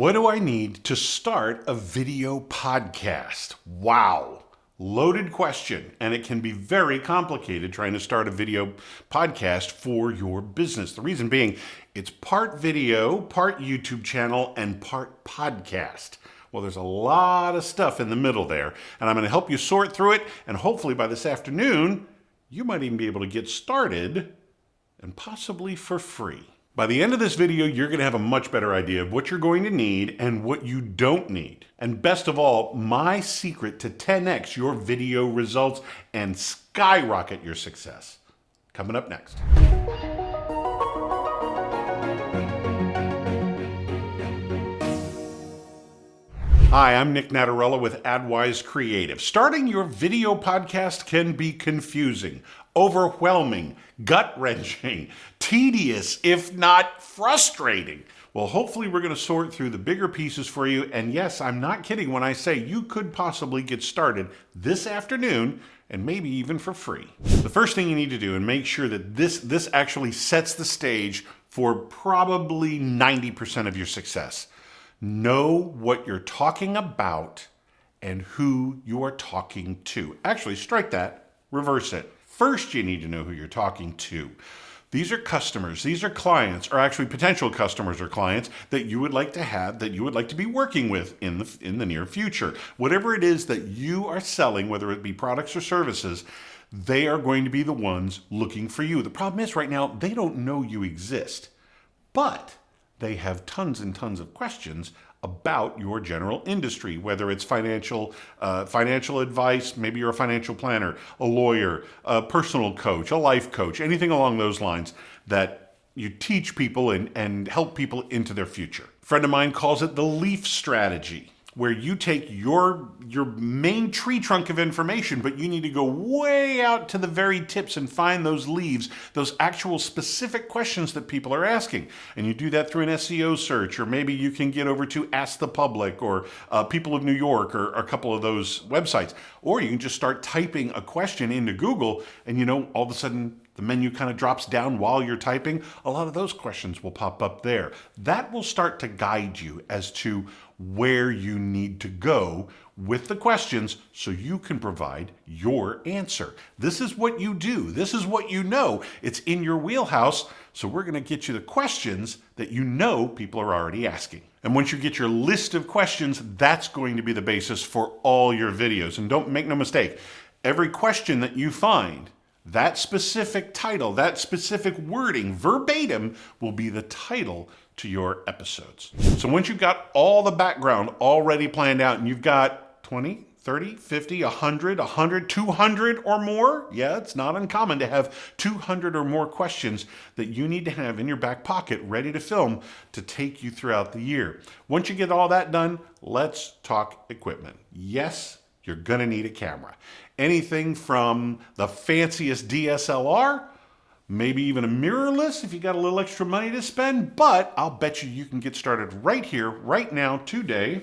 What do I need to start a video podcast? Wow. Loaded question, and it can be very complicated trying to start a video podcast for your business. The reason being, it's part video, part YouTube channel, and part podcast. Well, there's a lot of stuff in the middle there, and I'm going to help you sort through it, and hopefully by this afternoon, you might even be able to get started, and possibly for free. By the end of this video, you're going to have a much better idea of what you're going to need and what you don't need. And best of all, my secret to 10x your video results and skyrocket your success. Coming up next. Hi, I'm Nick Natarella with AdWise Creative. Starting your video podcast can be confusing, overwhelming, gut-wrenching, tedious, if not frustrating. Well, hopefully we're going to sort through the bigger pieces for you. And yes, I'm not kidding when I say you could possibly get started this afternoon and maybe even for free. The first thing you need to do and make sure that this actually sets the stage for probably 90% of your success. Know what you're talking about and who you are talking to. Actually, strike that, reverse it. First, you need to know who you're talking to. These are customers, these are clients, or actually potential customers or clients that you would like to have, that you would like to be working with in the near future. Whatever it is that you are selling, whether it be products or services, they are going to be the ones looking for you. The problem is right now, they don't know you exist, but they have tons and tons of questions about your general industry, whether it's financial advice, maybe you're a financial planner, a lawyer, a personal coach, a life coach, anything along those lines that you teach people and help people into their future. A friend of mine calls it the leaf strategy, where you take your main tree trunk of information, but you need to go way out to the very tips and find those leaves, those actual specific questions that people are asking. And you do that through an SEO search, or maybe you can get over to Ask the Public or People of New York or a couple of those websites. Or you can just start typing a question into Google and all of a sudden the menu kind of drops down while you're typing. A lot of those questions will pop up there. That will start to guide you as to where you need to go with the questions so you can provide your answer. This is what you do. This is what you know. It's in your wheelhouse. So we're going to get you the questions that you know people are already asking. And once you get your list of questions, that's going to be the basis for all your videos. And don't make no mistake, every question that you find, that specific title, that specific wording, verbatim, will be the title to your episodes. So once you've got all the background already planned out and you've got 20, 30, 50, 100, 200 or more, yeah, it's not uncommon to have 200 or more questions that you need to have in your back pocket ready to film to take you throughout the year. Once you get all that done, let's talk equipment. Yes, you're gonna need a camera. Anything from the fanciest DSLR, maybe even a mirrorless if you got a little extra money to spend, but I'll bet you can get started right here, right now, today,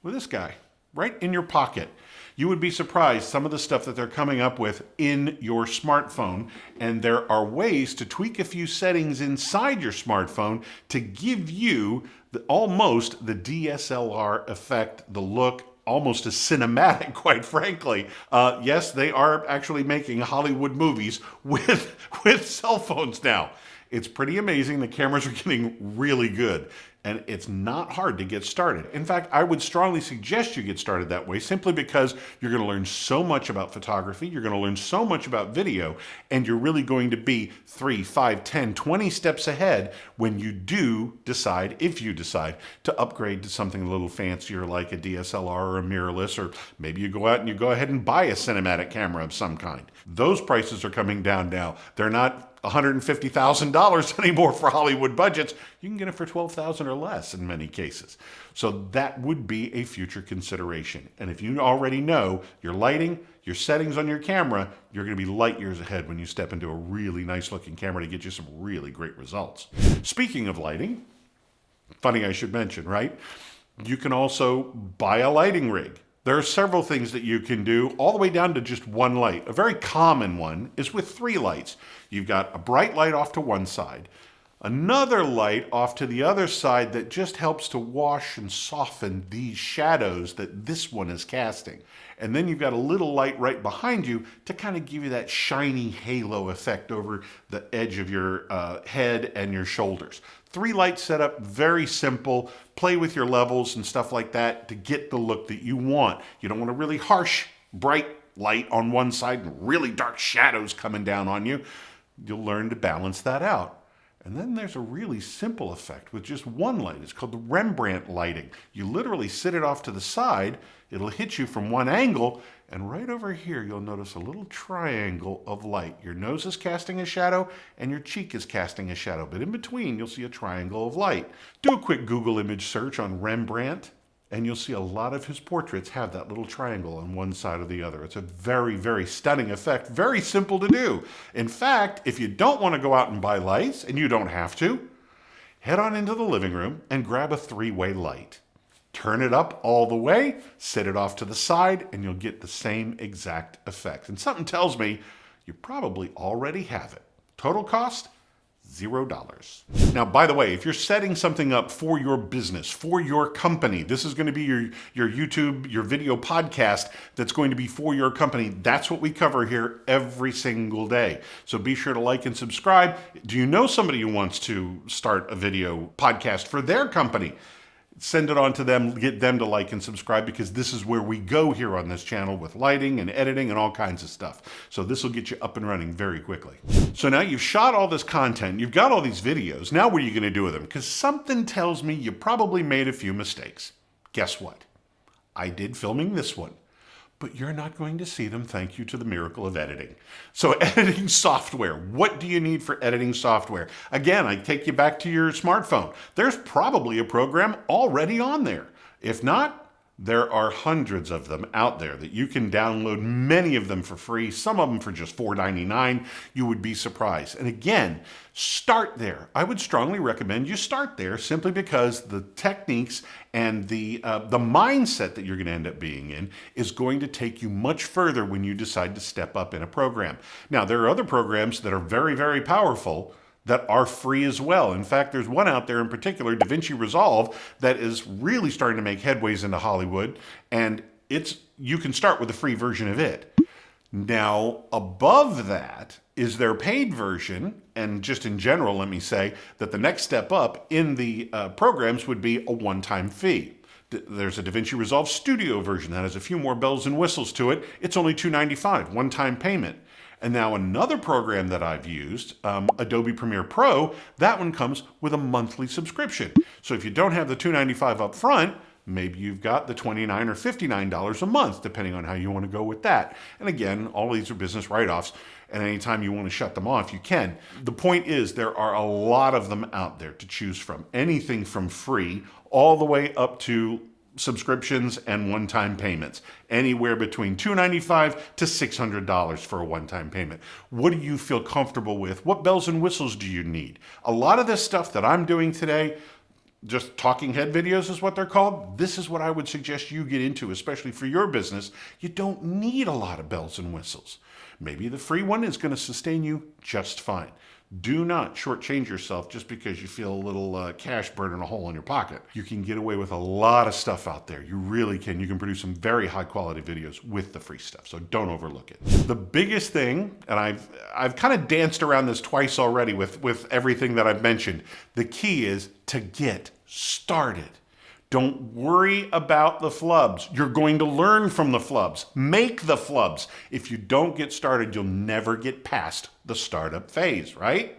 with this guy, right in your pocket. You would be surprised some of the stuff that they're coming up with in your smartphone, and there are ways to tweak a few settings inside your smartphone to give you almost the DSLR effect, the look, almost as cinematic, quite frankly. Yes, they are actually making Hollywood movies with cell phones now. It's pretty amazing. The cameras are getting really good, and it's not hard to get started. In fact, I would strongly suggest you get started that way simply because you're going to learn so much about photography, you're going to learn so much about video, and you're really going to be 3, 5, 10, 20 steps ahead when you do decide, if you decide, to upgrade to something a little fancier like a DSLR or a mirrorless, or maybe you go out and you go ahead and buy a cinematic camera of some kind. Those prices are coming down now. They're not $150,000 anymore for Hollywood budgets. You can get it for $12,000 or less in many cases. So that would be a future consideration. And if you already know your lighting, your settings on your camera, you're going to be light years ahead when you step into a really nice looking camera to get you some really great results. Speaking of lighting, funny I should mention, right? You can also buy a lighting rig. There are several things that you can do, all the way down to just one light. A very common one is with 3 lights. You've got a bright light off to one side, Another light off to the other side that just helps to wash and soften these shadows that this one is casting. And then you've got a little light right behind you to kind of give you that shiny halo effect over the edge of your head and your shoulders. 3 light setup, very simple. Play with your levels and stuff like that to get the look that you want. You don't want a really harsh, bright light on one side and really dark shadows coming down on you. You'll learn to balance that out. And then there's a really simple effect with just one light. It's called the Rembrandt lighting. You literally sit it off to the side, it'll hit you from one angle, and right over here you'll notice a little triangle of light. Your nose is casting a shadow and your cheek is casting a shadow, but in between you'll see a triangle of light. Do a quick Google image search on Rembrandt, and you'll see a lot of his portraits have that little triangle on one side or the other. It's a very, very stunning effect, very simple to do. In fact, if you don't want to go out and buy lights, and you don't have to, head on into the living room and grab a 3-way light. Turn it up all the way, set it off to the side, and you'll get the same exact effect. And something tells me you probably already have it. Total cost? $0. Now, by the way, if you're setting something up for your business, for your company, this is going to be your YouTube, your video podcast that's going to be for your company. That's what we cover here every single day. So be sure to like and subscribe. Do you know somebody who wants to start a video podcast for their company? Send it on to them, get them to like and subscribe, because this is where we go here on this channel with lighting and editing and all kinds of stuff. So this will get you up and running very quickly. So now you've shot all this content, you've got all these videos. Now what are you going to do with them? Because something tells me you probably made a few mistakes. Guess what? I did filming this one. But you're not going to see them, thank you to the miracle of editing. So editing software. What do you need for editing software? Again, I take you back to your smartphone. There's probably a program already on there. If not, there are hundreds of them out there that you can download, many of them for free, some of them for just $4.99. You would be surprised. And again, start there. I would strongly recommend you start there simply because the techniques and the mindset that you're going to end up being in is going to take you much further when you decide to step up in a program. Now, there are other programs that are very, very powerful that are free as well. In fact, there's one out there in particular, DaVinci Resolve, that is really starting to make headways into Hollywood, and you can start with a free version of it. Now, above that is their paid version, and just in general, let me say that the next step up in the programs would be a one-time fee. There's a DaVinci Resolve Studio version that has a few more bells and whistles to it. It's only $2.95, one-time payment. And now another program that I've used, Adobe Premiere Pro, that one comes with a monthly subscription. So if you don't have the $2.95 up front, maybe you've got the $29 or $59 a month, depending on how you want to go with that. And again, all these are business write-offs, and anytime you want to shut them off, you can. The point is, there are a lot of them out there to choose from. Anything from free all the way up to subscriptions and one-time payments, anywhere between $295 to $600 for a one-time payment. What do you feel comfortable with? What bells and whistles do you need? A lot of this stuff that I'm doing today, just talking head videos is what they're called. This is what I would suggest you get into, especially for your business. You don't need a lot of bells and whistles. Maybe the free one is going to sustain you just fine. Do not shortchange yourself just because you feel a little cash burning a hole in your pocket. You can get away with a lot of stuff out there. You really can. You can produce some very high quality videos with the free stuff, so don't overlook it. The biggest thing, and I've kind of danced around this twice already with everything that I've mentioned, the key is to get started. Don't worry about the flubs. You're going to learn from the flubs. Make the flubs. If you don't get started, you'll never get past the startup phase, right?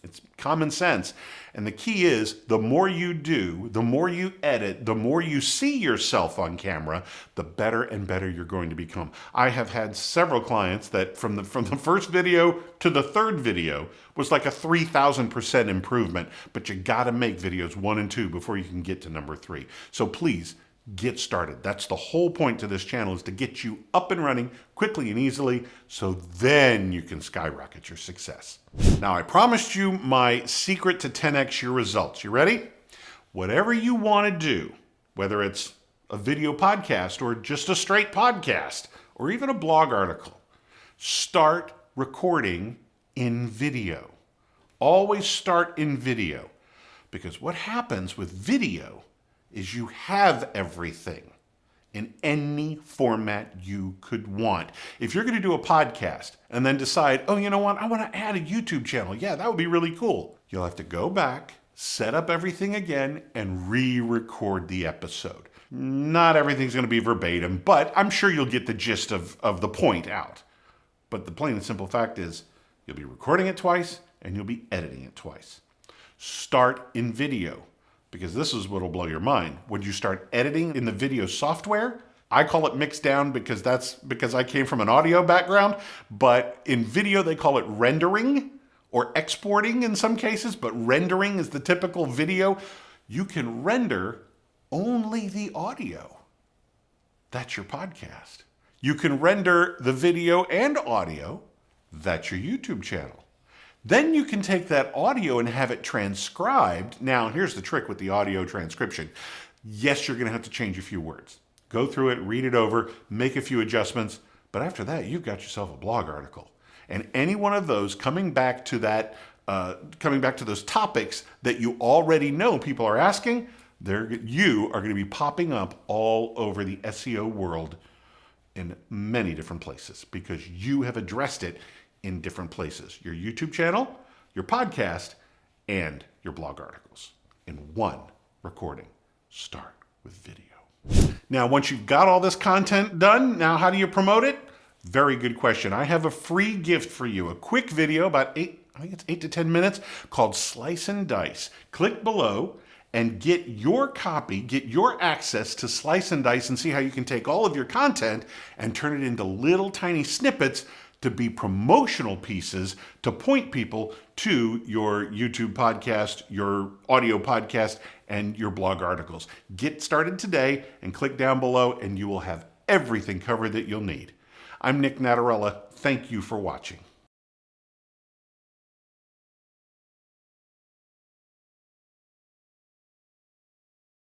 It's common sense. And the key is, the more you do, the more you edit, the more you see yourself on camera, the better and better you're going to become. I have had several clients that from the first video to the third video was like a 3,000% improvement, but you got to make videos 1 and 2 before you can get to number 3. So please, get started. That's the whole point to this channel, is to get you up and running quickly and easily, so then you can skyrocket your success. Now, I promised you my secret to 10x your results. You ready? Whatever you want to do, whether it's a video podcast or just a straight podcast or even a blog article, start recording in video. Always start in video, because what happens with video is you have everything in any format you could want. If you're going to do a podcast and then decide, oh, you know what, I want to add a YouTube channel. Yeah, that would be really cool. You'll have to go back, set up everything again, and re-record the episode. Not everything's going to be verbatim, but I'm sure you'll get the gist of the point out. But the plain and simple fact is, you'll be recording it twice and you'll be editing it twice. Start in video, because this is what will blow your mind. When you start editing in the video software, I call it mixed down because I came from an audio background, but in video they call it rendering or exporting in some cases, but rendering is the typical video. You can render only the audio. That's your podcast. You can render the video and audio. That's your YouTube channel. Then you can take that audio and have it transcribed. Now, here's the trick with the audio transcription. Yes, you're going to have to change a few words. Go through it, read it over, make a few adjustments. But after that, you've got yourself a blog article. And any one of those coming back to those topics that you already know people are asking, you are going to be popping up all over the SEO world in many different places because you have addressed it in different places. Your YouTube channel, your podcast, and your blog articles in one recording. Start with video. Now, once you've got all this content done, now how do you promote it? Very good question. I have a free gift for you, a quick video, about 8 to 10 minutes, called Slice and Dice. Click below and get your copy, get your access to Slice and Dice and see how you can take all of your content and turn it into little tiny snippets to be promotional pieces to point people to your YouTube podcast, your audio podcast, and your blog articles. Get started today and click down below and you will have everything covered that you'll need. I'm Nick Natarella. Thank you for watching.